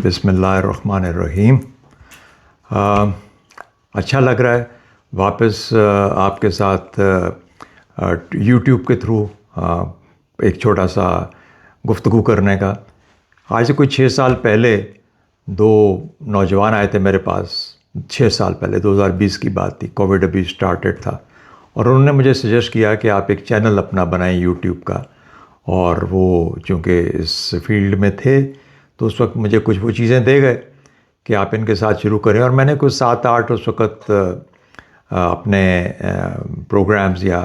बिस्मिल्लाहिर्रहमानिर्रहीम। अच्छा लग रहा है वापस आपके साथ यूट्यूब के थ्रू एक छोटा सा गुफ्तगू करने का। आज से कोई 6 साल पहले दो नौजवान आए थे मेरे पास। 6 साल पहले 2020 की बात थी, कोविड अभी स्टार्टेड था, और उन्होंने मुझे सजेस्ट किया कि आप एक चैनल अपना बनाएं यूट्यूब का। और वो चूँकि इस फील्ड में थे तो उस वक्त मुझे कुछ वो चीज़ें दे गए कि आप इनके साथ शुरू करें। और मैंने कुछ 7-8 उस वक्त अपने प्रोग्राम्स या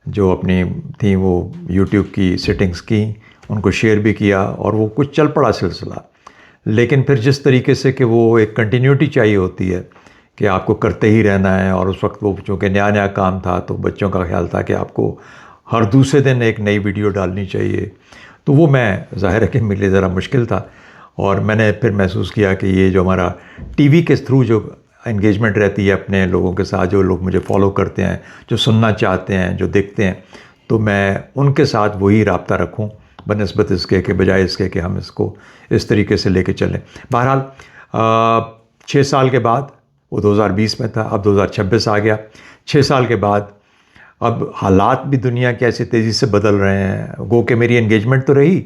जो अपनी थी वो यूट्यूब की सेटिंग्स की, उनको शेयर भी किया, और वो कुछ चल पड़ा सिलसिला। लेकिन फिर जिस तरीके से कि वो एक कंटिन्यूटी चाहिए होती है कि आपको करते ही रहना है, और उस वक्त वो चूँकि नया नया काम था तो बच्चों का ख्याल था कि आपको हर दूसरे दिन एक नई वीडियो डालनी चाहिए, तो वो मैं ज़ाहिर है कि मेरे लिए ज़रा मुश्किल था। और मैंने फिर महसूस किया कि ये जो हमारा टीवी के थ्रू जो एंगेजमेंट रहती है अपने लोगों के साथ, जो लोग मुझे फॉलो करते हैं, जो सुनना चाहते हैं, जो देखते हैं, तो मैं उनके साथ वही राब्ता रखूं बनिस्बत इसके के बजाय इसके कि हम इसको इस तरीके से लेके चलें। बहरहाल 6 साल के बाद, वो 2020 में था, अब 2026 आ गया। 6 साल के बाद अब हालात भी दुनिया की ऐसी तेज़ी से बदल रहे हैं। गो कि मेरी एंगेजमेंट तो रही,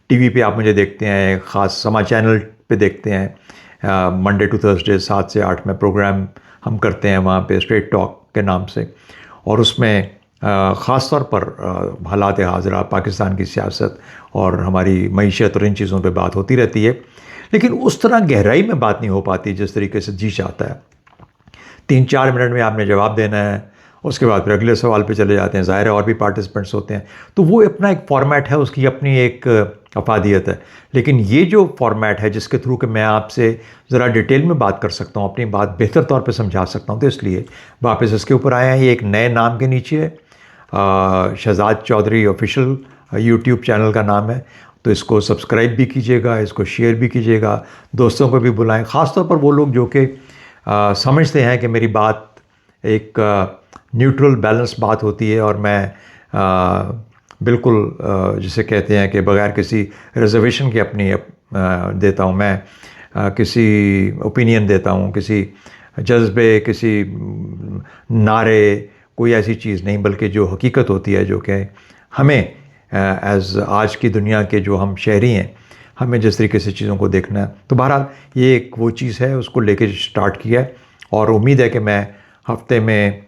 टीवी पे आप मुझे देखते हैं, ख़ास समाचार चैनल पे देखते हैं। मंडे टू थर्सडे 7 से 8 में प्रोग्राम हम करते हैं वहाँ पे, स्ट्रेट टॉक के नाम से। और उसमें ख़ास तौर पर हालात हाज़िरा, पाकिस्तान की सियासत और हमारी मईशत और इन चीज़ों पे बात होती रहती है, लेकिन उस तरह गहराई में बात नहीं हो पाती जिस तरीके से जी चाहता है। 3-4 मिनट में आपने जवाब देना है, उसके बाद फिर अगले सवाल पे चले जाते हैं। ज़ाहिर है और भी पार्टिसिपेंट्स होते हैं, तो वो अपना एक फ़ॉर्मेट है, उसकी अपनी एक अफादियत है। लेकिन ये जो फॉर्मेट है जिसके थ्रू कि मैं आपसे ज़रा डिटेल में बात कर सकता हूँ, अपनी बात बेहतर तौर पे समझा सकता हूँ, तो इसलिए वापस इसके ऊपर आए हैं। ये एक नए नाम के नीचे है, Shahzad Chaudhary official YouTube channel का नाम है। तो इसको सब्सक्राइब भी कीजिएगा, इसको शेयर भी कीजिएगा, दोस्तों को भी बुलाएं, ख़ास तौर पर वो लोग जो कि समझते हैं कि मेरी बात एक न्यूट्रल बैलेंस बात होती है, और मैं बिल्कुल जिसे कहते हैं कि बगैर किसी रिजर्वेशन के अपनी देता हूँ, मैं किसी ओपिनियन देता हूँ, किसी जज्बे, किसी नारे, कोई ऐसी चीज़ नहीं, बल्कि जो हकीकत होती है, जो कि हमें एज़ आज की दुनिया के जो हम शहरी हैं, हमें जिस तरीके से चीज़ों को देखना है। तो बहरहाल ये एक वो चीज़ है, उसको लेके स्टार्ट किया है, और उम्मीद है कि मैं हफ्ते में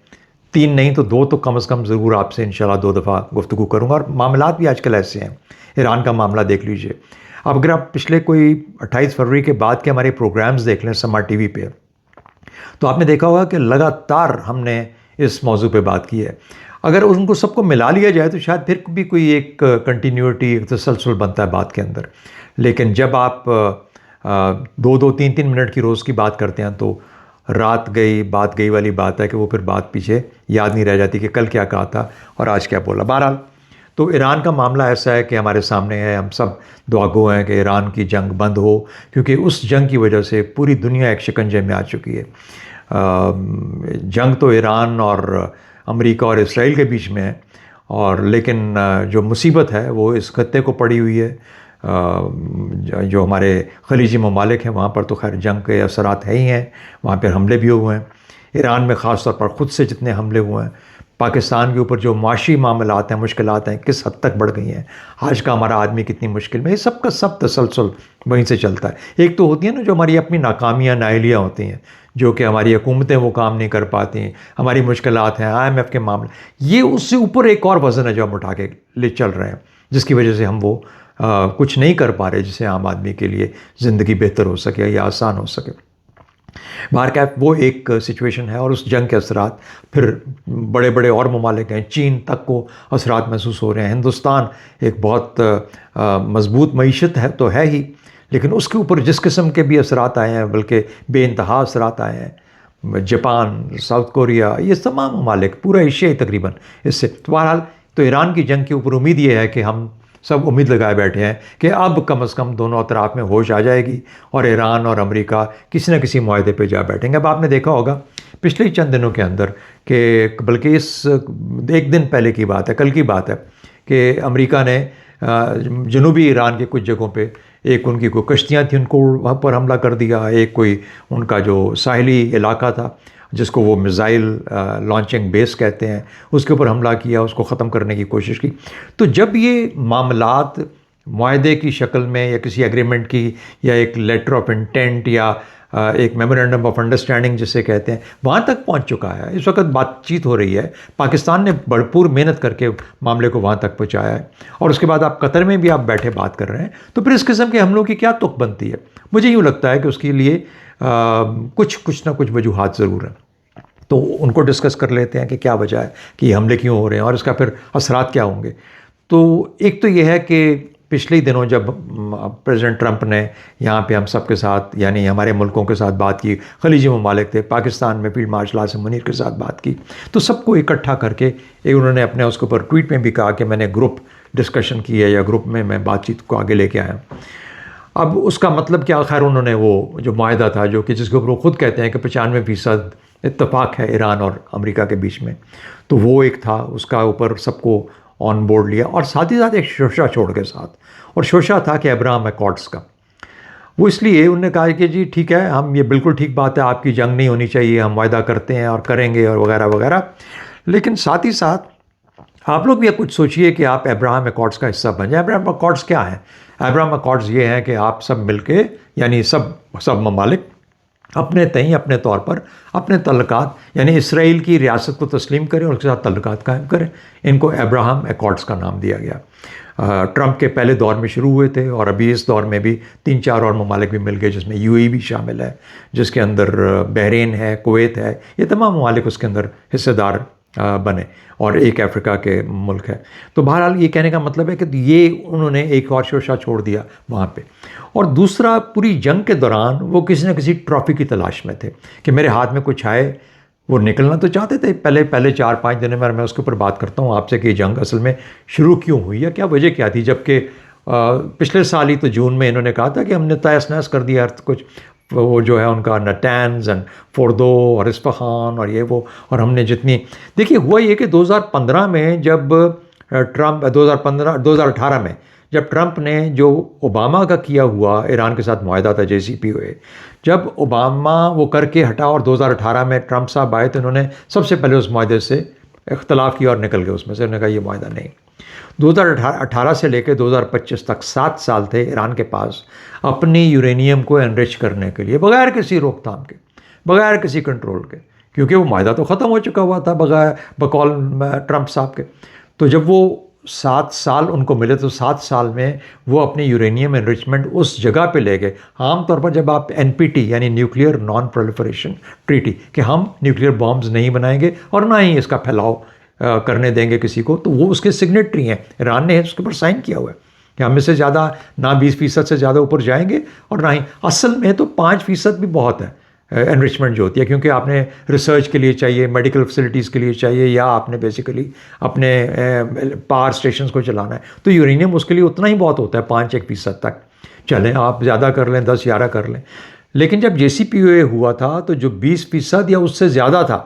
3 नहीं तो 2 तो कम से कम ज़रूर आपसे इंशाल्लाह 2 दफ़ा गुफ्तगू करूँगा। और मामलात भी आजकल ऐसे हैं, ईरान का मामला देख लीजिए। अब अगर आप पिछले कोई 28 फरवरी के बाद के हमारे प्रोग्राम्स देख लें समा टीवी पे, तो आपने देखा होगा कि लगातार हमने इस मौजू पे बात की है। अगर उनको सबको मिला लिया जाए तो शायद फिर भी कोई एक कंटिन्यूटी, एक तसलसल बनता है बात के अंदर। लेकिन जब आप 2-2, 3-3 मिनट की रोज़ की बात करते हैं, तो रात गई बात गई वाली बात है कि वो फिर बात पीछे याद नहीं रह जाती कि कल क्या कहा था और आज क्या बोला। बहरहाल तो ईरान का मामला ऐसा है कि हमारे सामने है, हम सब दुआगो हैं कि ईरान की जंग बंद हो, क्योंकि उस जंग की वजह से पूरी दुनिया एक शिकंजे में आ चुकी है। जंग तो ईरान और अमेरिका और इसराइल के बीच में है, और लेकिन जो मुसीबत है वो इस खत्ते को पड़ी हुई है। जो हमारे खलीजी ममालिक हैं वहाँ पर तो खैर जंग के असरात है ही हैं, वहाँ पर हमले भी हुए हैं। ईरान में ख़ास तौर पर ख़ुद से जितने हमले हुए हैं, पाकिस्तान के ऊपर जो माशी मामलात हैं, मुश्किलात हैं, किस हद तक बढ़ गई हैं, आज का हमारा आदमी कितनी मुश्किल में, ये सब का सब तसलसल वहीं से चलता है। एक तो होती है ना जो हमारी अपनी नाकामियाँ, नाअहलियाँ होती हैं, जो कि हमारी हुकूमतें वो काम नहीं कर पाती हैं, हमारी मुश्किलात हैं, IMF के मामले, ये उससे ऊपर एक और वज़न है जो हम उठा के ले चल रहे हैं, जिसकी वजह से हम वो कुछ नहीं कर पा रहे जिससे आम आदमी के लिए ज़िंदगी बेहतर हो सके या आसान हो सके। बाहर वो एक सिचुएशन है, और उस जंग के असरात फिर बड़े बड़े और ममालिक हैं, चीन तक को असरात महसूस हो रहे हैं। हिंदुस्तान एक बहुत मजबूत मईशत है तो है ही, लेकिन उसके ऊपर जिस किस्म के भी असरात आए हैं, बल्कि बेइंतहा असरात आए हैं, जापान, साउथ कोरिया, ये तमाम ममालिक, पूरा एशिया तकरीबन इससे। तो बहरहाल तो ईरान की जंग के ऊपर उम्मीद ये है कि हम सब उम्मीद लगाए बैठे हैं कि अब कम से कम दोनों अतराफ में होश आ जाएगी और ईरान और अमेरिका किसी न किसी मुआहदे पे जा बैठेंगे। अब आपने देखा होगा पिछले चंद दिनों के अंदर कि बल्कि इस एक दिन पहले की बात है, कल की बात है, कि अमेरिका ने जनूबी ईरान के कुछ जगहों पे एक उनकी कोई कश्तियाँ थी, उनको वहाँ पर हमला कर दिया, एक कोई उनका जो साहिली इलाका था जिसको वो मिज़ाइल लॉन्चिंग बेस कहते हैं, उसके ऊपर हमला किया, उसको ख़त्म करने की कोशिश की। तो जब ये मामलात मुआहदे की शक्ल में या किसी एग्रीमेंट की या एक लेटर ऑफ इंटेंट या एक मेमोरेंडम ऑफ अंडरस्टैंडिंग जिसे कहते हैं, वहाँ तक पहुँच चुका है। इस वक्त बातचीत हो रही है, पाकिस्तान ने भरपूर मेहनत करके मामले को वहाँ तक पहुँचाया है, और उसके बाद आप कतर में भी आप बैठे बात कर रहे हैं। तो फिर इस किस्म के हमलों की क्या तुक बनती है? मुझे यूँ लगता है कि उसके लिए कुछ ना कुछ वजूहात ज़रूर हैं। तो उनको डिस्कस कर लेते हैं कि क्या वजह है कि ये हमले क्यों हो रहे हैं और इसका फिर असरात क्या होंगे। तो एक तो ये है कि पिछले दिनों जब प्रेसिडेंट ट्रंप ने यहाँ पे हम सब के साथ, यानी हमारे मुल्कों के साथ बात की, खलीजी ममालिक थे, पाकिस्तान में फील्ड मार्शल आसिम मुनीर के साथ बात की, तो सबको इकट्ठा करके एक उन्होंने अपने उसके ऊपर ट्वीट में भी कहा कि मैंने ग्रुप डिस्कशन की है या ग्रुप में मैं बातचीत को आगे लेके आया। अब उसका मतलब क्या? खैर उन्होंने वो जो मुआहदा था जो कि जिसके ऊपर वो खुद कहते हैं कि 95% इत्तेफाक है ईरान और अमेरिका के बीच में, तो वो एक था, उसका ऊपर सबको ऑन बोर्ड लिया, और साथ ही साथ एक शोशा छोड़ के साथ, और शोशा था कि अब्राहम एकॉर्ड्स का। वो इसलिए उन्होंने कहा कि जी ठीक है, हम ये बिल्कुल ठीक बात है, आपकी जंग नहीं होनी चाहिए, हम वायदा करते हैं और करेंगे और वगैरह वगैरह, लेकिन साथ ही साथ आप लोग भी कुछ सोचिए कि आप अब्राहम एकॉर्ड्स का हिस्सा बन जाए। अब्राहम एकॉर्ड्स क्या है? अब्राहम एकॉर्ड्स ये हैं कि आप सब मिलके, यानी सब ममालिक अपने तय अपने तौर पर अपने तल्लुकात, यानी इसराइल की रियासत को तस्लीम करें और उसके साथ तल्लुकात कायम करें। इनको अब्राहम एकॉर्ड्स का नाम दिया गया। ट्रंप के पहले दौर में शुरू हुए थे, और अभी इस दौर में भी 3-4 और ममालिक भी मिल गए, जिसमें यूएई भी शामिल है, जिसके अंदर बहरीन है, कुवैत है, ये तमाम ममालिक उसके अंदर हिस्सेदार बने, और एक अफ्रीका के मुल्क है। तो बहरहाल ये कहने का मतलब है कि ये उन्होंने एक और शोशा छोड़ दिया वहाँ पे। और दूसरा, पूरी जंग के दौरान वो किसी न किसी ट्रॉफी की तलाश में थे कि मेरे हाथ में कुछ आए। वो निकलना तो चाहते थे पहले 4-5 दिनों में। मैं उसके ऊपर बात करता हूँ आपसे कि जंग असल में शुरू क्यों हुई है, क्या वजह क्या थी, जबकि पिछले साल ही तो जून में इन्होंने कहा था कि हमने तहस नहस कर दिया कुछ, वो जो है उनका नटैंज एंड फोर्दो और इस्फहान और ये वो, और हमने जितनी, देखिए हुआ ये कि 2015 में जब ट्रंप 2018 में जब ट्रंप ने जो ओबामा का किया हुआ ईरान के साथ मुआहदा था JCPOA, जब ओबामा वो करके हटा और 2018 में ट्रंप साहब आए, तो इन्होंने सबसे पहले उस मुआहदे से इख्तलाफ किया और निकल गए उसमें से। उन्होंने कहा ये मुआहदा नहीं। 2018 से लेकर 2025 तक 7 साल थे ईरान के पास अपनी यूरेनियम को एनरिच करने के लिए, बगैर किसी रोकथाम के, बगैर किसी कंट्रोल के, क्योंकि वो मुआहदा तो ख़त्म हो चुका हुआ था बकौल ट्रंप साहब के। तो जब वो 7 साल उनको मिले, तो 7 साल में वो अपनी यूरेनियम एनरिचमेंट उस जगह पे ले गए। आमतौर पर जब आप NPT यानी न्यूक्लियर नॉन प्रोलिफरेशन ट्रीटी, कि हम न्यूक्लियर बॉम्ब्स नहीं बनाएंगे और ना ही इसका फैलाव करने देंगे किसी को, तो वो उसके सिग्नेटरी हैं। ईरान ने उसके ऊपर साइन किया हुआ है कि हम इससे ज़्यादा ना 20% से ज़्यादा ऊपर जाएंगे, और ना ही, असल में तो 5% भी बहुत है एनरिचमेंट जो होती है, क्योंकि आपने रिसर्च के लिए चाहिए, मेडिकल फैसिलिटीज़ के लिए चाहिए, या आपने बेसिकली अपने पावर स्टेशंस को चलाना है, तो यूरेनियम उसके लिए उतना ही बहुत होता है, 5-1% तक। चलें आप ज़्यादा कर लें, 10-11 कर लें। लेकिन जब JCPOA हुआ था तो जो 20% या उससे ज़्यादा था,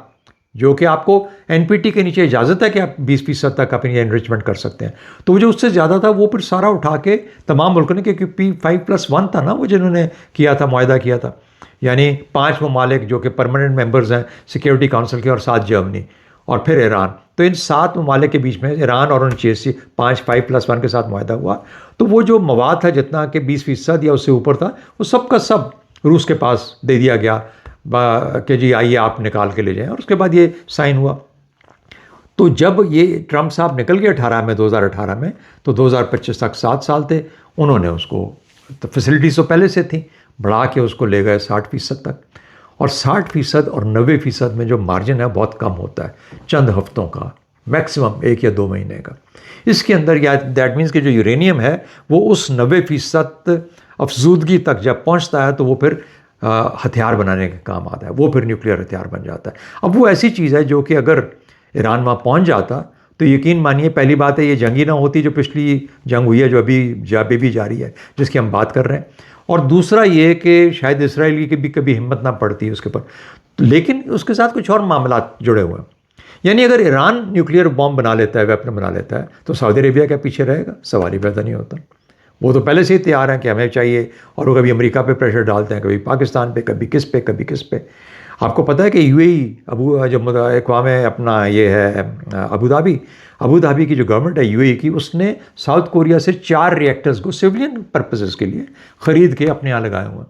जो कि आपको NPT के नीचे इजाज़त है कि आप 20% तक अपनी एनरिचमेंट कर सकते हैं, तो वो जो उससे ज़्यादा था वो फिर सारा उठा के तमाम मुल्कों ने, क्योंकि P5+1 था ना वो जिन्होंने किया था, मुआहदा किया था, यानी 5 ममालिक जो कि परमानेंट मेंबर्स हैं सिक्योरिटी काउंसिल के, और 7 जर्मनी और फिर ईरान। तो इन 7 ममालिक के बीच में ईरान और उन 5+1 के साथ मुआहदा हुआ। तो वो जो मवाद था जितना कि 20% या उससे ऊपर था, वो सब का सब रूस के पास दे दिया गया कि जी आइए आप निकाल के ले जाएं, और उसके बाद ये साइन हुआ। तो जब ये ट्रंप साहब निकल गए 2018 में, तो 2025 तक 7 साल थे। उन्होंने उसको, तो फैसिलिटीज़ तो पहले से थी, बढ़ा के उसको ले गए 60% तक। और 60% और 90% में जो मार्जिन है बहुत कम होता है, चंद हफ्तों का, मैक्सिमम 1 या 2 महीने का। इसके अंदर या दैट मीन्स कि जो यूरेनियम है वो उस 90% अफजूदगी तक जब पहुंचता है तो वो फिर हथियार बनाने के काम आता है, वो फिर न्यूक्लियर हथियार बन जाता है। अब वो ऐसी चीज़ है जो कि अगर ईरान वहाँ पहुँच जाता तो यकीन मानिए, पहली बात है ये जंग ही ना होती जो पिछली जंग हुई है, जो अभी भी जारी है, जिसकी हम बात कर रहे हैं। और दूसरा ये कि शायद इसराइल की भी कभी हिम्मत ना पड़ती है उसके ऊपर। लेकिन उसके साथ कुछ और मामला जुड़े हुए हैं, यानी अगर ईरान न्यूक्लियर बॉम्ब बना लेता है, वेपन बना लेता है, तो सऊदी अरेबिया क्या पीछे रहेगा? सवाल ही पैदा नहीं होता। वो तो पहले से ही तैयार हैं कि हमें चाहिए, और वो कभी अमेरिका पे प्रेशर डालते हैं, कभी पाकिस्तान पे, कभी किस पे, कभी किस पे। आपको पता है कि यूएई जो अक़वाम अपना ये है अबू धाबी की जो गवर्नमेंट है यूएई की, उसने साउथ कोरिया से 4 रिएक्टर्स को सिविलियन पर्पसेस के लिए ख़रीद के अपने यहाँ लगाए हुए हैं।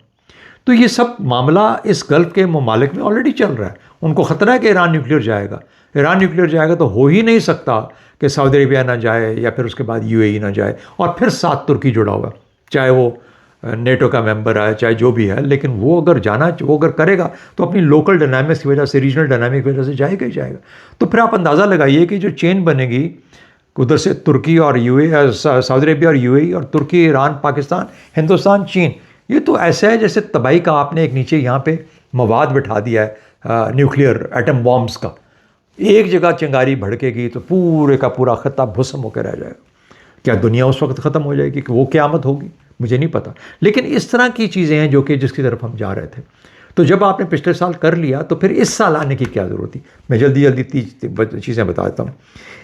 तो ये सब मामला इस गल्फ़ के ममालिक में ऑलरेडी चल रहा है। उनको ख़तरा है कि ईरान न्यूक्लियर जाएगा। ईरान न्यूक्लियर जाएगा तो हो ही नहीं सकता कि सऊदी अरेबिया ना जाए या फिर उसके बाद यूएई ना जाए, और फिर साथ तुर्की जुड़ा हुआ, चाहे वो नेटो का मेंबर है, चाहे जो भी है, लेकिन वो अगर करेगा तो अपनी लोकल डायनामिक्स की वजह से, रीजनल डायनामिक की वजह से जाएगा ही जाएगा। तो फिर आप अंदाज़ा लगाइए कि जो चेन बनेगी उधर से तुर्की और सऊदी अरेबिया और यूएई, और तुर्की, ईरान, पाकिस्तान, हिंदुस्तान, चीन, ये तो ऐसा है जैसे तबाही का आपने एक नीचे यहाँ पे मवाद बिठा दिया है न्यूक्लियर एटम बॉम्ब्स का। एक जगह चिंगारी भड़केगी तो पूरे का पूरा ख़त्ता भस्म होकर रह जाएगा। क्या दुनिया उस वक्त ख़त्म हो जाएगी कि वो क़यामत होगी? मुझे नहीं पता, लेकिन इस तरह की चीज़ें हैं जो कि जिसकी तरफ हम जा रहे थे। तो जब आपने पिछले साल कर लिया तो फिर इस साल आने की क्या ज़रूरत थी? मैं जल्दी जल्दी 3 चीज़ें बता देता हूँ।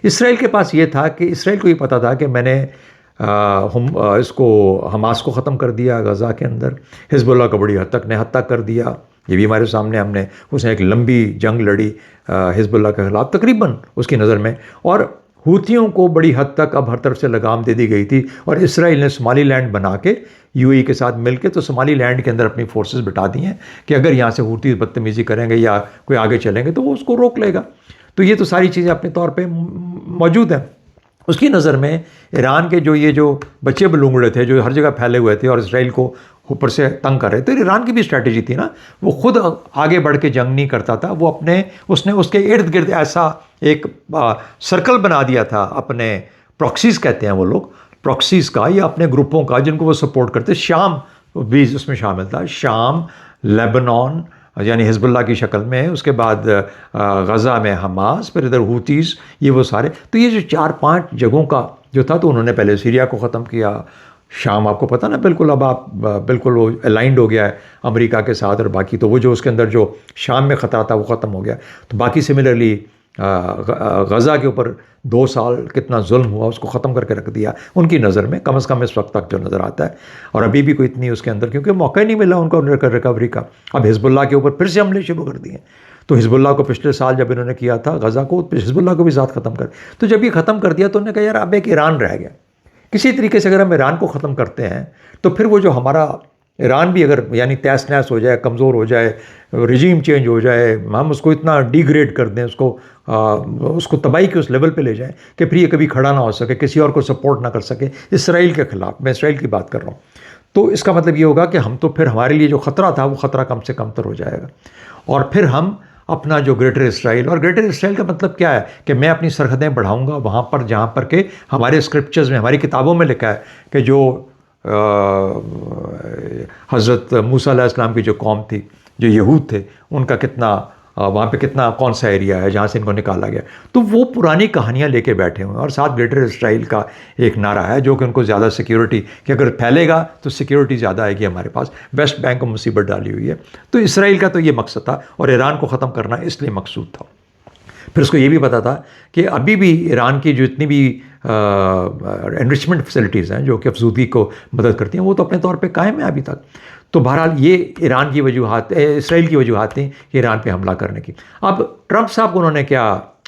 इसराइल के पास ये था कि इसराइल को ये पता था कि मैंने इसको हमास को ख़त्म कर दिया गज़ा के अंदर, हिज़्बुल्लाह को बड़ी हद तक निहत्ता कर दिया। ये भी हमारे सामने, हमने उसने एक लंबी जंग लड़ी हिज़्बुल्लाह के ख़िलाफ़ तकरीबन उसकी नज़र में, और हूथियों को बड़ी हद तक अब हर तरफ से लगाम दे दी गई थी। और इसराइल ने सोमालीलैंड बना के यूएई के साथ मिलकर तो सोमालीलैंड के अंदर अपनी फोर्सेस बिठा दी हैं कि अगर यहाँ से हूथी बदतमीज़ी करेंगे या कोई आगे चलेंगे तो वो उसको रोक लेगा। तो ये तो सारी चीज़ें अपने तौर पे मौजूद हैं। उसकी नज़र में ईरान के जो बच्चे बलूंगड़े थे जो हर जगह फैले हुए थे और इसराइल को ऊपर से तंग कर रहे थे, तो ईरान की भी स्ट्रैटेजी थी ना, वो खुद आगे बढ़ के जंग नहीं करता था, वो उसने उसके इर्द गिर्द ऐसा एक सर्कल बना दिया था, अपने प्रॉक्सीज़ कहते हैं वो लोग, प्रॉक्सीज़ का, या अपने ग्रुपों का जिनको वो सपोर्ट करते। शाम भी उसमें शामिल था, शाम, लेबनान यानी हिज़्बुल्लाह की शक्ल में, उसके बाद गज़ा में हमास, फिर इधर हूतीज़, ये वो सारे। तो ये जो 4-5 जगहों का जो था, तो उन्होंने पहले सीरिया को ख़त्म किया, शाम आपको पता ना बिल्कुल, अब आप बिल्कुल वो अलाइंड हो गया है अमेरिका के साथ, और बाकी तो वो जो उसके अंदर जो शाम में ख़तरा था वो ख़त्म हो गया। तो बाकी सिमिलरली गज़ा के ऊपर 2 साल कितना जुल्म हुआ, उसको ख़त्म करके रख दिया उनकी नज़र में, कम से कम इस वक्त तक जो नज़र आता है। और अभी भी कोई इतनी उसके अंदर, क्योंकि मौका ही नहीं मिला उनको रिकवरी का। अब हिज़्बुल्लाह के ऊपर फिर से हमले शुरू कर दिए। तो हिज़्बुल्लाह को पिछले साल जब इन्होंने किया था गज़ा को, हिज़्बुल्लाह को भी साथ ख़त्म कर, तो जब ये ख़त्म कर दिया तो उन्होंने कहा यार अब एक ईरान रह गया। किसी तरीके से अगर हम ईरान को ख़त्म करते हैं तो फिर वो जो हमारा ईरान भी अगर यानी तहस नहस हो जाए, कमज़ोर हो जाए, रिजीम चेंज हो जाए, हम उसको इतना डिग्रेड कर दें, उसको तबाही के उस लेवल पे ले जाएं कि फिर ये कभी खड़ा ना हो सके, किसी और को सपोर्ट ना कर सके इसराइल के ख़िलाफ़। मैं इसराइल की बात कर रहा हूँ। तो इसका मतलब ये होगा कि हम तो फिर हमारे लिए जो ख़तरा था वो ख़तरा कम से कम तर हो जाएगा, और फिर हम अपना जो ग्रेटर इसराइल, और ग्रेटर इसराइल का मतलब क्या है कि मैं अपनी सरहदें बढ़ाऊँगा वहाँ पर जहाँ पर के हमारे स्क्रिप्चर्स में, हमारी किताबों में लिखा है कि जो हज़रत मूसा अलैहिस्सलाम की जो कौम थी, जो यहूद थे, उनका कितना वहाँ पे कितना कौन सा एरिया है जहाँ से इनको निकाला गया। तो वो पुरानी कहानियाँ लेके बैठे हुए हैं, और साथ ग्रेटर इसराइल का एक नारा है जो कि उनको ज़्यादा सिक्योरिटी, कि अगर फैलेगा तो सिक्योरिटी ज़्यादा आएगी हमारे पास। वेस्ट बैंक को मुसीबत डाली हुई है। तो इसराइल का तो ये मकसद था, और ईरान को ख़त्म करना इसलिए मकसूद था। फिर उसको ये भी पता था कि अभी भी ईरान की जो इतनी भी एनरिचमेंट फैसिलिटीज़ हैं जो कि अफजूदगी को मदद करती हैं, वो तो अपने तौर पे कायम है अभी तक। तो बहरहाल ये ईरान की वजूहात, इसराइल की वजूहात थी कि ईरान पे हमला करने की। अब ट्रंप साहब को उन्होंने क्या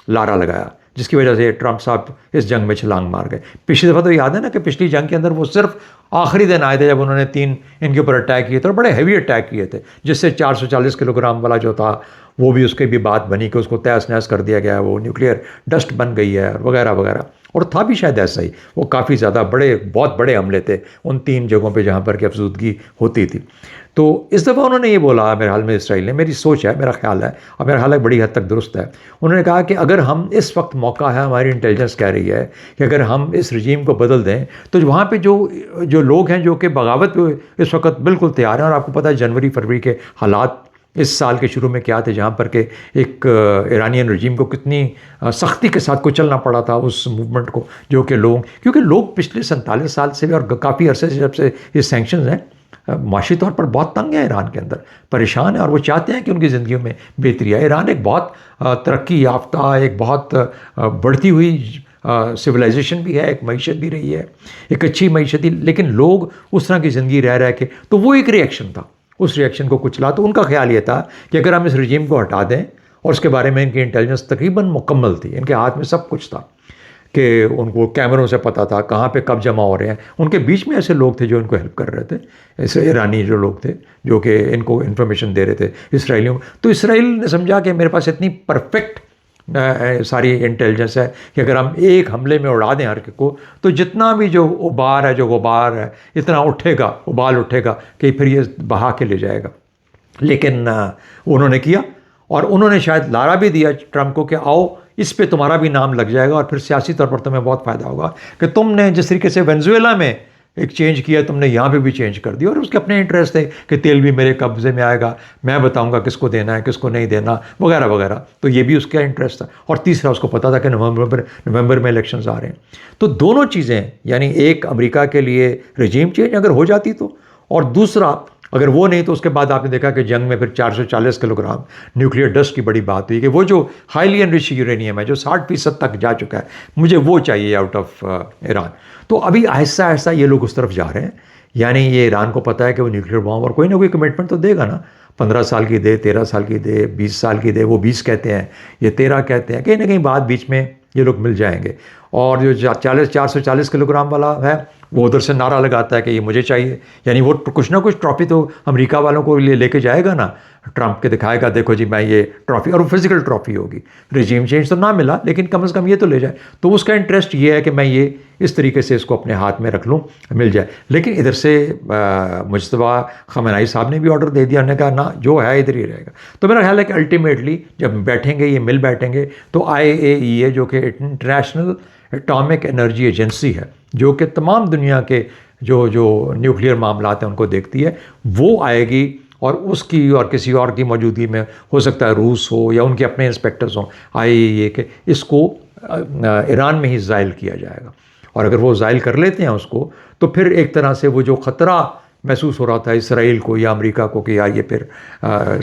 लारा लगाया जिसकी वजह से ट्रंप साहब इस जंग में छलांग मार गए। पिछली दफ़ा तो याद है ना कि पिछली जंग के अंदर वो सिर्फ आखिरी दिन आए थे जब उन्होंने 3 इनके ऊपर अटैक किए थे, और बड़े हैवी अटैक किए थे, जिससे 440 किलोग्राम वाला जो था वो भी उसकी भी बात बनी कि उसको तहस नहस कर दिया गया, वो न्यूक्लियर डस्ट बन गई है वगैरह वगैरह। और था भी शायद ऐसा ही, वो काफ़ी ज़्यादा बहुत बड़े हमले थे उन 3 जगहों पे जहाँ पर कि अफजूदगी होती थी। तो इस दफ़ा उन्होंने ये बोला, मेरे हाल में इसराइल ने, मेरी सोच है, मेरा ख्याल है, और मेरा ख्याल है बड़ी हद तक दुरुस्त है, उन्होंने कहा कि अगर हम इस वक्त मौका है, हमारी इंटेलिजेंस कह रही है कि अगर हम इस रजीम को बदल दें तो वहाँ पे जो लोग हैं जो कि बगावत पे इस वक्त बिल्कुल तैयार हैं, और आपको पता है जनवरी फरवरी के हालात इस साल के शुरू में क्या थे, जहाँ पर के एक ईरानियन रजीम को कितनी सख्ती के साथ कुचलना पड़ा था उस मूवमेंट को, जो कि क्योंकि लोग पिछले 47 साल से भी और काफ़ी अरसे से जब से ये सैंक्शंस हैं, माशी तौर पर बहुत तंग है ईरान के अंदर, परेशान है, और वो चाहते हैं कि उनकी ज़िंदगियों में बेहतरी आए। ईरान एक बहुत तरक्की याफ्ता, एक बहुत बढ़ती हुई सिविलाइजेशन भी है, एक मईशत भी रही है, एक अच्छी मईशत थी, लेकिन लोग उस तरह की ज़िंदगी रह रह के, तो वो एक रिएक्शन था, उस रिएक्शन को कुचला। तो उनका ख्याल ये था कि अगर हम इस रजीम को हटा दें, और उसके बारे में इनकी इंटेलिजेंस तकरीबन मुकम्मल थी, इनके हाथ में सब कुछ था कि उनको कैमरों से पता था कहाँ पे कब जमा हो रहे हैं। उनके बीच में ऐसे लोग थे जो इनको हेल्प कर रहे थे, ऐसे ईरानी जो लोग थे जो कि इनको इन्फॉर्मेशन दे रहे थे इसराइलियों को। तो इसराइल ने समझा कि मेरे पास इतनी परफेक्ट सारी इंटेलिजेंस है कि अगर हम एक हमले में उड़ा दें हर को, तो जितना भी जो उबार है, जो गुबार है, इतना उठेगा, उबाल उठेगा कि फिर ये बहा के ले जाएगा। लेकिन उन्होंने किया, और उन्होंने शायद लारा भी दिया ट्रंप को कि आओ इस पे तुम्हारा भी नाम लग जाएगा और फिर सियासी तौर पर तुम्हें बहुत फ़ायदा होगा कि तुमने जिस तरीके से वेनेजुएला में एक चेंज किया, तुमने यहाँ पे भी चेंज कर दिया। और उसके अपने इंटरेस्ट थे कि तेल भी मेरे कब्जे में आएगा, मैं बताऊंगा किसको देना है किसको नहीं देना, वगैरह वगैरह। तो ये भी उसका इंटरेस्ट था। और तीसरा, उसको पता था कि नवंबर में इलेक्शंस आ रहे हैं। तो दोनों चीज़ें, यानी एक अमेरिका के लिए रजीम चेंज अगर हो जाती तो, और दूसरा अगर वो नहीं तो उसके बाद आपने देखा कि जंग में फिर 440 किलोग्राम न्यूक्लियर डस्ट की बड़ी बात हुई कि वो जो हाईली एनरिच्ड यूरेनियम है जो 60% तक जा चुका है, मुझे वो चाहिए आउट ऑफ ईरान। तो अभी आहिस्ता आहिस्ता ये लोग उस तरफ जा रहे हैं। यानी ये ईरान को पता है कि वो न्यूक्लियर बॉम्ब और कोई ना कोई कमिटमेंट तो देगा ना, 15 साल की दे, 13 साल की दे, 20 साल की दे। वो 20 कहते हैं, ये 13 कहते हैं, कहीं ना कहीं बात बीच में ये लोग मिल जाएंगे। और जो 440 किलोग्राम वाला है वो उधर से नारा लगाता है कि ये मुझे चाहिए। यानी वो कुछ ना कुछ ट्रॉफी तो अमेरिका वालों को लेके जाएगा ना, ट्रंप के दिखाएगा देखो जी मैं ये ट्रॉफी, और वो फिजिकल ट्रॉफी होगी। रजीम चेंज तो ना मिला, लेकिन कम से कम ये तो ले जाए। तो उसका इंटरेस्ट ये है कि मैं ये इस तरीके से इसको अपने हाथ में रख लूँ, मिल जाए। लेकिन इधर से मुजतबा खamenei साहब ने भी ऑर्डर दे दिया, उन्होंने कहा ना जो है इधर ही रहेगा। तो मेरा ख्याल है कि अल्टीमेटली जब बैठेंगे, ये मिल बैठेंगे, तो IAEA जो कि इंटरनेशनल एटॉमिक एनर्जी एजेंसी है, जो कि तमाम दुनिया के जो न्यूक्लियर मामलात हैं उनको देखती है, वो आएगी। और उसकी और किसी और की मौजूदगी में, हो सकता है रूस हो या उनके अपने इंस्पेक्टर्स हों IAEA के, इसको ईरान में ही ज़ाइल किया जाएगा। और अगर वो ज़ाइल कर लेते हैं उसको, तो फिर एक तरह से वो जो ख़तरा महसूस हो रहा था इसराइल को या अमेरिका को कि यार ये फिर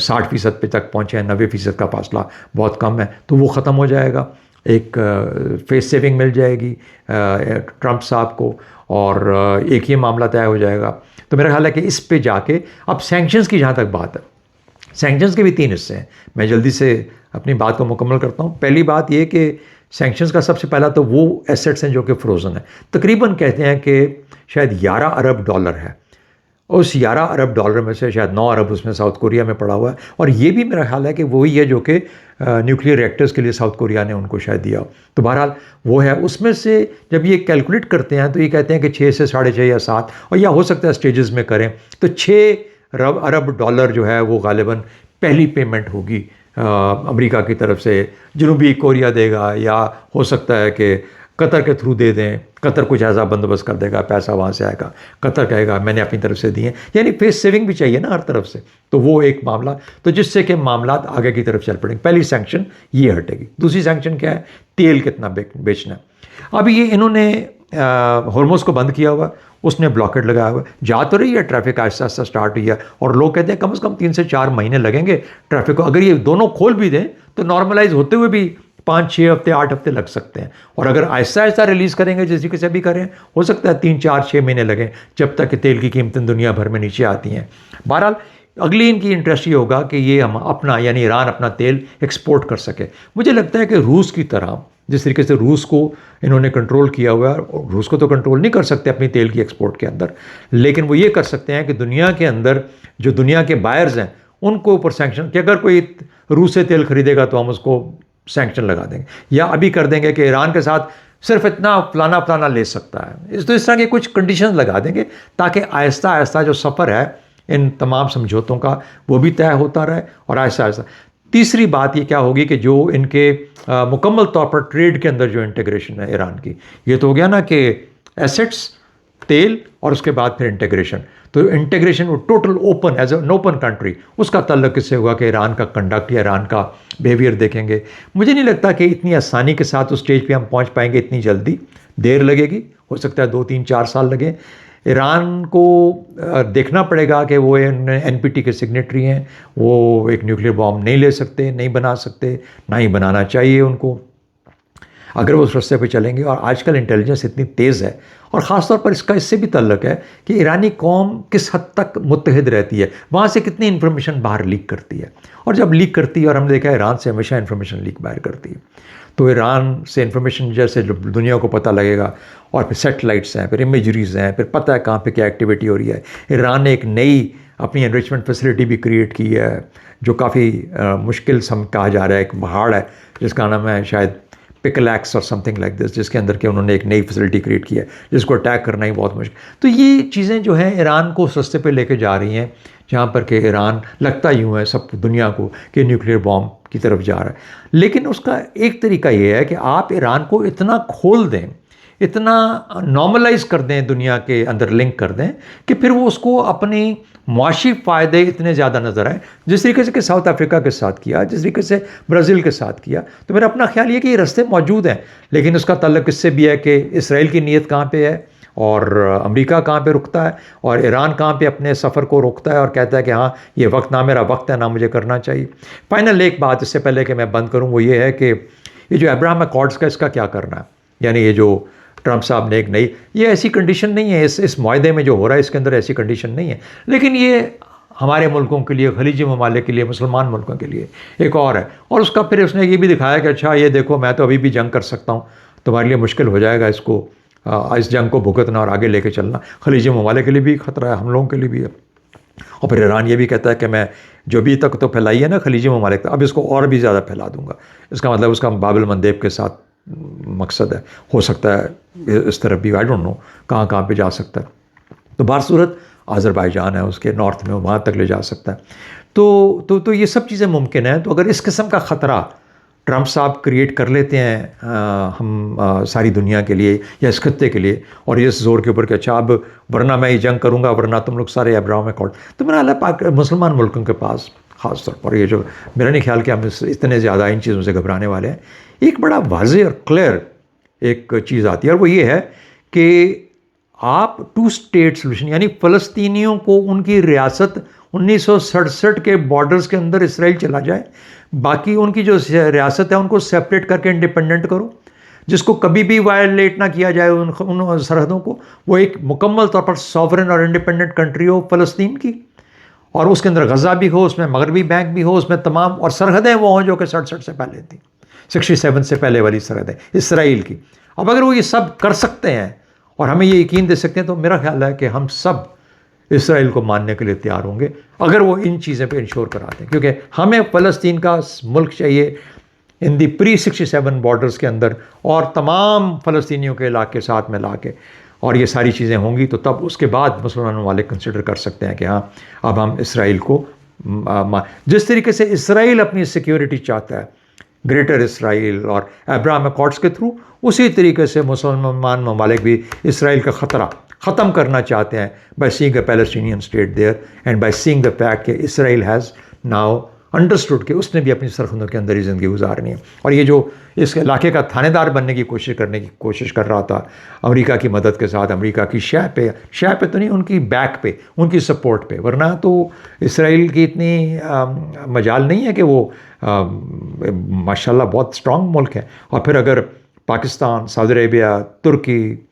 60% पे तक पहुँचे हैं, 90% का फासला बहुत कम है, तो वो ख़त्म हो जाएगा। एक फेस सेविंग मिल जाएगी ट्रंप साहब को, और एक ये मामला तय हो जाएगा। तो मेरा ख्याल है कि इस पे जाके अब सैंक्शंस की जहाँ तक बात है, सैंक्शंस के भी 3 हिस्से हैं। मैं जल्दी से अपनी बात को मुकम्मल करता हूँ। पहली बात ये कि सैंक्शंस का सबसे पहला तो वो एसेट्स हैं जो कि फ्रोज़न है। तकरीबन कहते हैं कि शायद $11 अरब है। उस $11 अरब में से शायद 9 अरब उसमें साउथ कोरिया में पड़ा हुआ है। और ये भी मेरा ख्याल है कि वही है जो कि न्यूक्लियर रिएक्टर्स के लिए साउथ कोरिया ने उनको शायद दिया। तो बहरहाल वो है। उसमें से जब ये कैलकुलेट करते हैं तो ये कहते हैं कि 6 से 6.5 या 7, और या हो सकता है स्टेजेस में करें, तो $6 अरब जो है वो गालिबन पहली पेमेंट होगी अमेरिका की तरफ से। जनूबी कोरिया देगा, या हो सकता है कि कतर के थ्रू दे दें, कतर कुछ ऐसा बंदोबस्त कर देगा, पैसा वहाँ से आएगा, कतर कहेगा मैंने अपनी तरफ से दिए। यानी फेस सेविंग भी चाहिए ना हर तरफ से। तो वो एक मामला, तो जिससे कि मामला आगे की तरफ चल पड़ेंगे। पहली सैंक्शन ये हटेगी। दूसरी सैंक्शन क्या है? तेल कितना बेचना है। अभी ये इन्होंने हॉर्मोज को बंद किया हुआ, उसने ब्लॉकेट लगाया हुआ, जा तो रही है ट्रैफिक, आहिस्ता आहिस्ता स्टार्ट हुई है। और लोग कहते हैं कम से कम 3 से 4 महीने लगेंगे ट्रैफिक को। अगर ये दोनों खोल भी दें तो नॉर्मलाइज होते हुए भी 5-6 हफ्ते 8 हफ्ते लग सकते हैं। और अगर आहिस्ता आहिस्ता रिलीज़ करेंगे जिस तरीके से भी करें, हो सकता है 3-4-6 महीने लगें जब तक कि तेल की कीमतें दुनिया भर में नीचे आती हैं। बहरहाल अगली इनकी इंटरेस्ट ये होगा कि ये हम अपना, यानी ईरान अपना तेल एक्सपोर्ट कर सके। मुझे लगता है कि रूस की तरह, जिस तरीके से रूस को इन्होंने कंट्रोल किया हुआ है, रूस को तो कंट्रोल नहीं कर सकते अपनी तेल की एक्सपोर्ट के अंदर, लेकिन वो ये कर सकते हैं कि दुनिया के अंदर जो दुनिया के बायर्स हैं उनको ऊपर सैंक्शन, कि अगर कोई रूस से तेल खरीदेगा तो हम उसको सैंक्शन लगा देंगे, या अभी कर देंगे कि ईरान के साथ सिर्फ इतना फलाना ले सकता है। तो इस तरह के कुछ कंडीशन लगा देंगे ताकि आहिस्ता आहिस्ता जो सफ़र है इन तमाम समझौतों का वो भी तय होता रहे, और आहिस्ता आहिस्ता। तीसरी बात ये क्या होगी कि जो इनके मुकम्मल तौर पर ट्रेड के अंदर जो इंटीग्रेशन है ईरान की, ये तो हो गया ना कि एसेट्स, तेल, और उसके बाद फिर इंटीग्रेशन। तो इंटीग्रेशन वो total open, as an open country, उसका तल्लुक किससे हुआ कि ईरान का कंडक्ट या ईरान का बिहेवियर देखेंगे। मुझे नहीं लगता कि इतनी आसानी के साथ उस स्टेज पे हम पहुंच पाएंगे, इतनी जल्दी, देर लगेगी, हो सकता है 2-3-4 साल लगे। ईरान को देखना पड़ेगा कि वो NPT के सिग्नेटरी हैं, वो एक न्यूक्लियर बॉम्ब नहीं ले सकते, नहीं बना सकते, ना ही बनाना चाहिए उनको। अगर वो उस रास्ते पे चलेंगे, और आजकल इंटेलिजेंस इतनी तेज़ है, और ख़ासतौर पर इसका इससे भी ताल्लुक है कि ईरानी कौम किस हद तक मुत्तहिद रहती है, वहाँ से कितनी इन्फॉर्मेशन बाहर लीक करती है। और जब लीक करती है, और हमने देखा है ईरान से हमेशा इन्फॉर्मेशन लीक बाहर करती है, तो ईरान से इन्फॉर्मेशन जैसे दुनिया को पता लगेगा, और फिर सेटेलाइट्स हैं, फिर इमेजरीज हैं, फिर पता है कहाँ पे क्या एक्टिविटी हो रही है। ईरान ने एक नई अपनी एनरिचमेंट फैसिलिटी भी क्रिएट की है, जो काफ़ी मुश्किल सम कहा जा रहा है। एक पहाड़ है जिसका नाम है शायद पिकलैक्स और समथिंग लाइक दिस, जिसके अंदर के उन्होंने एक नई फैसिलिटी क्रिएट की है, जिसको अटैक करना ही बहुत मुश्किल। तो ये चीज़ें जो हैं ईरान को उस रास्ते पे लेके जा रही हैं जहाँ पर कि ईरान लगता यूँ है सब दुनिया को कि न्यूक्लियर बॉम्ब की तरफ जा रहा है। लेकिन उसका एक तरीका ये है कि आप ईरान को इतना खोल दें, इतना नॉर्मलाइज कर दें, दुनिया के अंदर लिंक कर दें कि फिर वो उसको अपनी मुआशी फ़ायदे इतने ज़्यादा नज़र आए, जिस तरीके से कि साउथ अफ्रीका के साथ किया, जिस तरीके से ब्राज़ील के साथ किया। तो मेरा अपना ख्याल ये कि ये रास्ते मौजूद हैं, लेकिन उसका ताल्लुक इससे भी है कि इसराइल की नीयत कहाँ पे है, और अमेरिका कहाँ पे रुकता है, और ईरान कहाँ पे अपने सफ़र को रोकता है और कहता है कि हाँ ये वक्त ना मेरा वक्त है, ना मुझे करना चाहिए। फाइनल एक बात इससे पहले कि मैं बंद करूँ, वो ये है कि ये जो अब्राहम अकॉर्ड्स का, इसका क्या करना है। यानी ये जो ट्रंप साहब ने एक नई, ये ऐसी कंडीशन नहीं है, इस मुआहदे में जो हो रहा है इसके अंदर ऐसी कंडीशन नहीं है, लेकिन ये हमारे मुल्कों के लिए, खलीजी ममालिक के लिए, मुसलमान मुल्कों के लिए एक और है। और उसका फिर उसने ये भी दिखाया कि अच्छा ये देखो मैं तो अभी भी जंग कर सकता हूँ, तुम्हारे लिए मुश्किल हो जाएगा इसको, इस जंग को भुगतना और आगे लेके चलना। खलीजी ममालिक के लिए भी खतरा है, हम लोगों के लिए भी है। और फिर ईरान ये भी कहता है कि मैं जो भी तक तो फैलाई है ना खलीजी ममालिक, अब इसको और भी ज़्यादा फैला दूंगा। इसका मतलब उसका बाबिल मंदेब के साथ मकसद है, हो सकता है इस तरफ भी, आई डोंट नो कहाँ पे जा सकता है। तो बारसूरत आज़रबाईजान है उसके नॉर्थ में, वहाँ तक ले जा सकता है। तो ये सब चीज़ें मुमकिन हैं। तो अगर इस किस्म का ख़तरा ट्रंप साहब क्रिएट कर लेते हैं हम सारी दुनिया के लिए या इस खत्ते के लिए, और ये इस जोर के ऊपर कि अच्छा अब वरना मैं ये जंग करूँगा, वरना तुम लोग सारे अब्राहम अकॉर्ड, तो मेरा हाल मुसलमान मुल्कों के पास ख़ास तौर पर ये जो मेरा नहीं ख्याल कि हम इतने ज़्यादा इन चीज़ों से घबराने वाले हैं। एक बड़ा वाज़े और क्लियर एक चीज़ आती है, और वो ये है कि आप टू स्टेट सोल्यूशन, यानी फ़लस्तीनियों को उनकी रियासत 1967 के बॉर्डर्स के अंदर इसराइल चला जाए, बाकी उनकी जो रियासत है उनको सेपरेट करके इंडिपेंडेंट करो, जिसको कभी भी वायलेट ना किया जाए उन सरहदों को। वो एक मुकम्मल तौर पर सॉवरन और इंडिपेंडेंट कंट्री हो फ़लस्तीन की, और उसके अंदर गज़ा भी हो, उसमें मगरबी बैंक भी हो, उसमें तमाम, और सरहदें वो हों जो कि 67 से पहले थी, 67 से पहले वाली सरहदें इसराइल की। अब अगर वो ये सब कर सकते हैं और हमें ये यकीन दे सकते हैं, तो मेरा ख्याल है कि हम सब इसराइल को मानने के लिए तैयार होंगे अगर वो इन चीज़ें पे इंश्योर कराते हैं। क्योंकि हमें फ़लस्तीन का मुल्क चाहिए इन दी प्री 67 बॉर्डर्स के अंदर, और तमाम फ़लस्तीनियों के इलाके साथ में ला के, और ये सारी चीज़ें होंगी तो तब उसके बाद मुसलमानों वाले कंसिडर कर सकते हैं कि हाँ अब हम इसराइल को जिस तरीके से इसराइल अपनी सिक्योरिटी चाहता है ग्रेटर इसराइल और अब्राहम अकॉर्ड्स के थ्रू, उसी तरीके से मुसलमान ममालिक भी इसराइल का ख़तरा ख़त्म करना चाहते हैं by seeing a Palestinian state there and by seeing the fact कि इसराइल हैज़ नाउ अंडरस्टूड कि उसने भी अपनी सरहदों के अंदर ही ज़िंदगी गुजारनी है। और ये जो इस इलाके का थानेदार बनने की कोशिश कर रहा था अमेरिका की मदद के साथ, अमेरिका की शय पे तो नहीं, उनकी बैक पे, उनकी सपोर्ट पे, वरना तो इसराइल की इतनी मजाल नहीं है कि वो माशाल्लाह बहुत स्ट्रॉन्ग मुल्क है। और फिर अगर पाकिस्तान, सऊदी अरेबिया, तुर्की,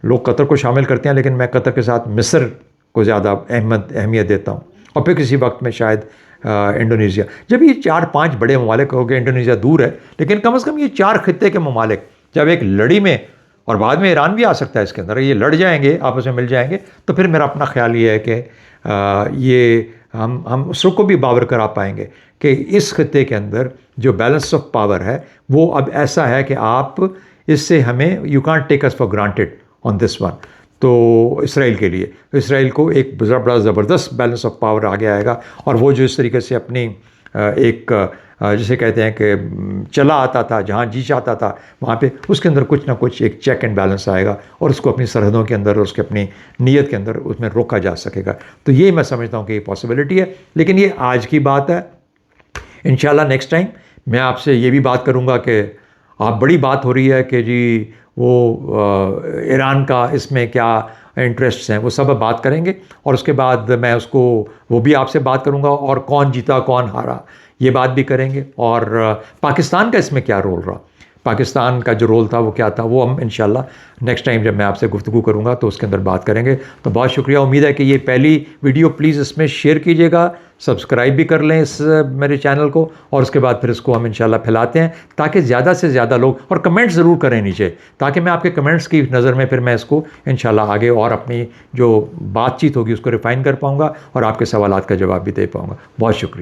लोग कतर को शामिल करते हैं, लेकिन मैं कतर के साथ मिस्र को ज़्यादा अहमियत देता हूँ, और फिर किसी वक्त में शायद इंडोनेशिया। जब ये 4-5 बड़े ममालिक हो गए, इंडोनेशिया दूर है, लेकिन कम से कम ये 4 खित्ते के ममालिक जब एक लड़ी में, और बाद में ईरान भी आ सकता है इसके अंदर, ये लड़ जाएंगे, आपस में मिल जाएंगे, तो फिर मेरा अपना ख्याल ये है कि ये हम उसको भी बावर करा पाएंगे कि इस खित्ते के अंदर जो बैलेंस ऑफ पावर है वो अब ऐसा है कि आप इससे हमें, you can't take us for granted on this one. तो इसराइल के लिए, इसराइल को एक बड़ा ज़बरदस्त बैलेंस ऑफ पावर आगे आएगा, और वो जो इस तरीके से अपनी एक जिसे कहते हैं कि चला आता था, जहाँ जी चाहता था वहाँ पे, उसके अंदर कुछ ना कुछ एक चेक एंड बैलेंस आएगा, और उसको अपनी सरहदों के अंदर, उसके अपनी नीयत के अंदर उसमें रोका जा सकेगा। तो ये मैं समझता हूँ कि ये पॉसिबिलिटी है, लेकिन ये आज की बात है। इंशाल्लाह नेक्स्ट टाइम मैं आपसे ये भी बात करूँगा कि आप, बड़ी बात हो रही है कि जी वो ईरान का इसमें क्या इंटरेस्ट्स हैं, वो सब बात करेंगे, और उसके बाद मैं उसको वो भी आपसे बात करूँगा, और कौन जीता कौन हारा ये बात भी करेंगे, और पाकिस्तान का इसमें क्या रोल रहा। पाकिस्तान का जो रोल था वो क्या था, वो हम इंशाल्लाह नेक्स्ट टाइम जब मैं आपसे गुफ्तगू करूँगा तो उसके अंदर बात करेंगे। तो बहुत शुक्रिया, उम्मीद है कि ये पहली वीडियो, प्लीज़ इसमें शेयर कीजिएगा, सब्सक्राइब भी कर लें इस मेरे चैनल को, और उसके बाद फिर इसको हम इंशाल्लाह फैलाते हैं ताकि ज़्यादा से ज़्यादा लोग, और कमेंट्स ज़रूर करें नीचे, ताकि मैं आपके कमेंट्स की नज़र में फिर मैं इसको इंशाल्लाह आगे और अपनी जो बातचीत होगी उसको रिफ़ाइन कर पाऊँगा और आपके सवालात का जवाब भी दे पाऊँगा। बहुत शुक्रिया।